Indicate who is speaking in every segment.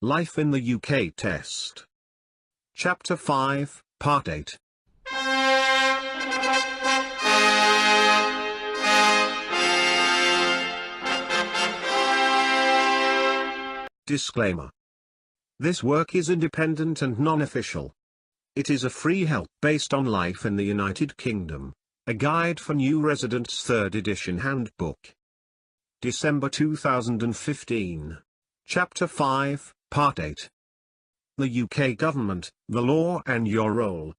Speaker 1: Life in the UK Test. Chapter 5, Part 8. Disclaimer. This work is independent and non-official. It is a free help based on life in the United Kingdom, a guide for new residents, 3rd edition handbook. December 2015. Chapter 5, Part 8. The UK Government, the Law and Your Role.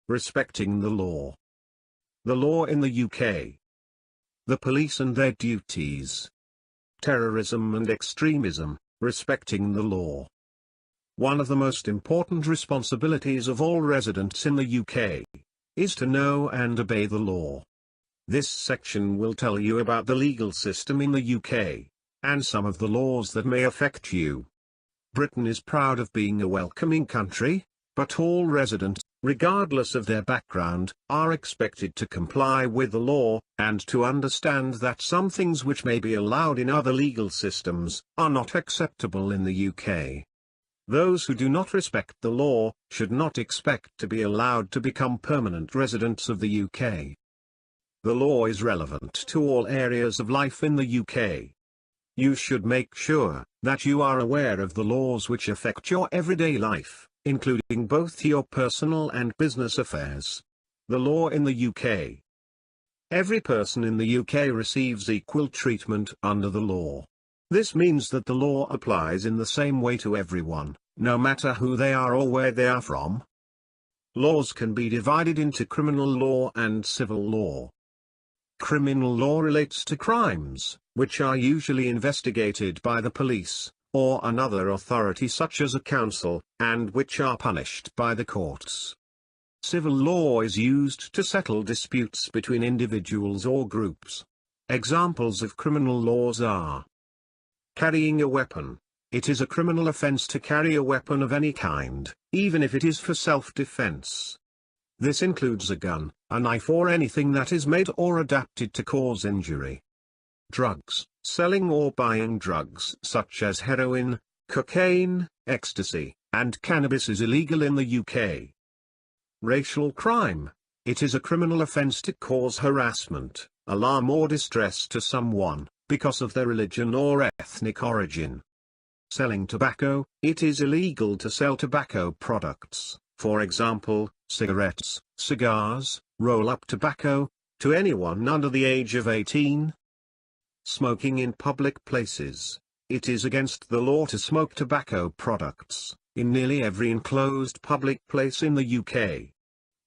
Speaker 1: Respecting the Law. The Law in the UK. The Police and their Duties. Terrorism and Extremism, Respecting the Law. One of the most important responsibilities of all residents in the UK is to know and obey the law. This section will tell you about the legal system in the UK, and some of the laws that may affect you. Britain is proud of being a welcoming country, but all residents, regardless of their background, are expected to comply with the law, and to understand that some things which may be allowed in other legal systems, are not acceptable in the UK. Those who do not respect the law, should not expect to be allowed to become permanent residents of the UK. The law is relevant to all areas of life in the UK. You should make sure that you are aware of the laws which affect your everyday life, including both your personal and business affairs. The law in the UK. Every person in the UK receives equal treatment under the law. This means that the law applies in the same way to everyone, no matter who they are or where they are from. Laws can be divided into criminal law and civil law. Criminal law relates to crimes, which are usually investigated by the police, or another authority such as a council, and which are punished by the courts. Civil law is used to settle disputes between individuals or groups. Examples of criminal laws are: carrying a weapon. It is a criminal offence to carry a weapon of any kind, even if it is for self-defense. This includes a gun, a knife, or anything that is made or adapted to cause injury. Drugs. Selling or buying drugs such as heroin, cocaine, ecstasy, and cannabis is illegal in the UK. Racial crime. It is a criminal offence to cause harassment, alarm or distress to someone, because of their religion or ethnic origin. Selling tobacco. It is illegal to sell tobacco products, for example, cigarettes, cigars, roll-up tobacco, to anyone under the age of 18. Smoking in public places. It is against the law to smoke tobacco products in nearly every enclosed public place in the UK.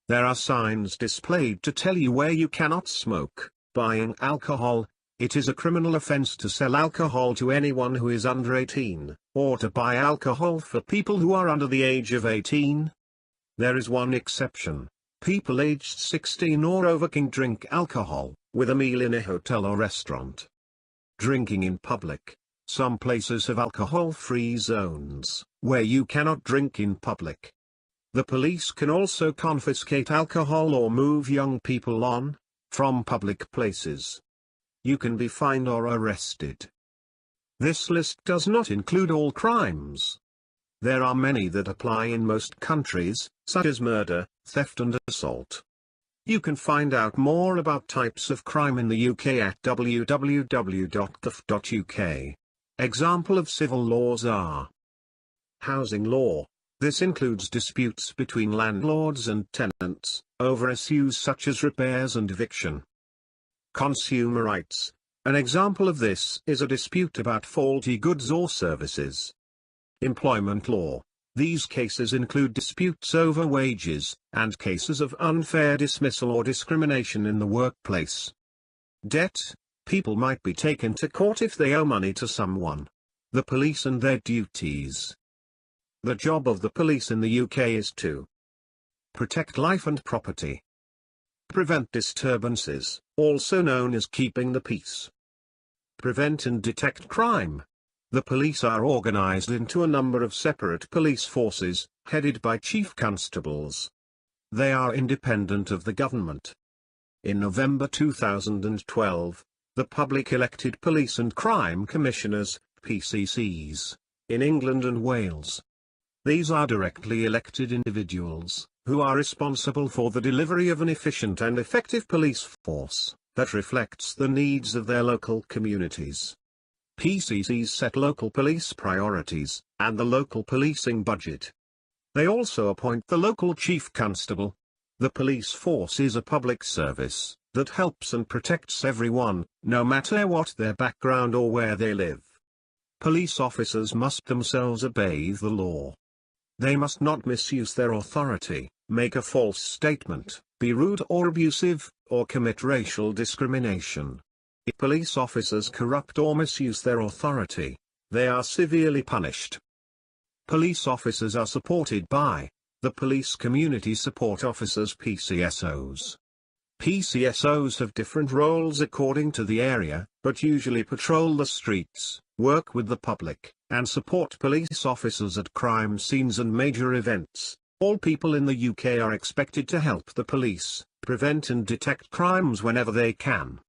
Speaker 1: There are signs displayed to tell you where you cannot smoke. Buying alcohol. It is a criminal offence to sell alcohol to anyone who is under 18, or to buy alcohol for people who are under the age of 18. There is one exception. People aged 16 or over can drink alcohol, with a meal in a hotel or restaurant. Drinking in public. Some places have alcohol-free zones, where you cannot drink in public. The police can also confiscate alcohol or move young people on, from public places. You can be fined or arrested. This list does not include all crimes. There are many that apply in most countries, such as murder, theft and assault. You can find out more about types of crime in the UK at www.theft.uk. Example of civil laws are: housing law. This includes disputes between landlords and tenants, over issues such as repairs and eviction. Consumer rights. An example of this is a dispute about faulty goods or services. Employment law. These cases include disputes over wages, and cases of unfair dismissal or discrimination in the workplace. Debt. People might be taken to court if they owe money to someone. The police and their duties. The job of the police in the UK is to protect life and property. Prevent disturbances, also known as keeping the peace. Prevent and detect crime. The police are organised into a number of separate police forces, headed by chief constables. They are independent of the government. In November 2012, the public elected Police and Crime Commissioners, PCCs, in England and Wales. These are directly elected individuals, who are responsible for the delivery of an efficient and effective police force that reflects the needs of their local communities. PCCs set local police priorities, and the local policing budget. They also appoint the local chief constable. The police force is a public service that helps and protects everyone, no matter what their background or where they live. Police officers must themselves obey the law. They must not misuse their authority, make a false statement, be rude or abusive, or commit racial discrimination. If police officers corrupt or misuse their authority, they are severely punished. Police officers are supported by the Police Community Support Officers (PCSOs). PCSOs have different roles according to the area, but usually patrol the streets, work with the public, and support police officers at crime scenes and major events. All people in the UK are expected to help the police prevent and detect crimes whenever they can.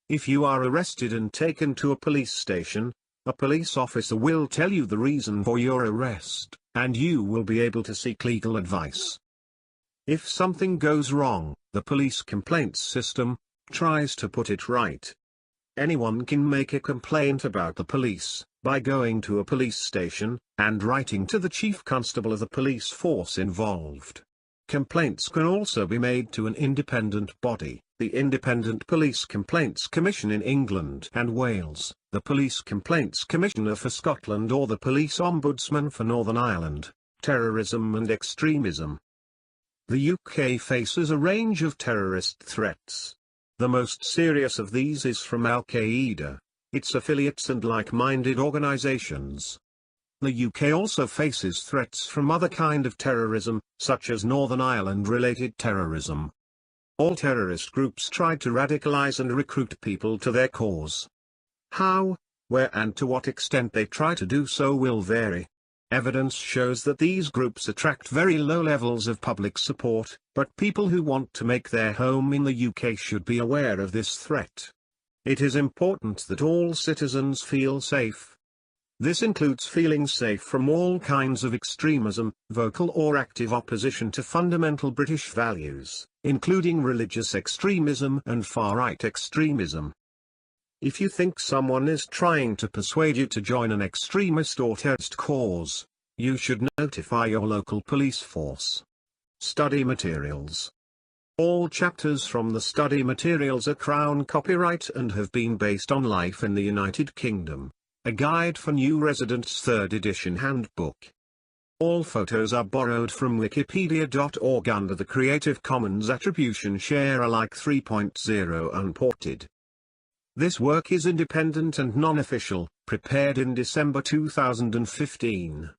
Speaker 1: If you are arrested and taken to a police station, a police officer will tell you the reason for your arrest, and you will be able to seek legal advice. If something goes wrong, the police complaints system tries to put it right. Anyone can make a complaint about the police by going to a police station and writing to the chief constable of the police force involved. Complaints can also be made to an independent body, the Independent Police Complaints Commission in England and Wales, the Police Complaints Commissioner for Scotland, or the Police Ombudsman for Northern Ireland. Terrorism and extremism. The UK faces a range of terrorist threats. The most serious of these is from Al-Qaeda, its affiliates and like-minded organizations. The UK also faces threats from other kind of terrorism, such as Northern Ireland-related terrorism. All terrorist groups try to radicalize and recruit people to their cause. How, where and to what extent they try to do so will vary. Evidence shows that these groups attract very low levels of public support, but people who want to make their home in the UK should be aware of this threat. It is important that all citizens feel safe. This includes feeling safe from all kinds of extremism, vocal or active opposition to fundamental British values, including religious extremism and far-right extremism. If you think someone is trying to persuade you to join an extremist or terrorist cause, you should notify your local police force. Study materials. All chapters from the study materials are Crown copyright and have been based on Life in the United Kingdom, a Guide for New Residents 3rd edition handbook. All photos are borrowed from wikipedia.org under the Creative Commons Attribution Share Alike 3.0 unported. This work is independent and non-official, prepared in December 2015.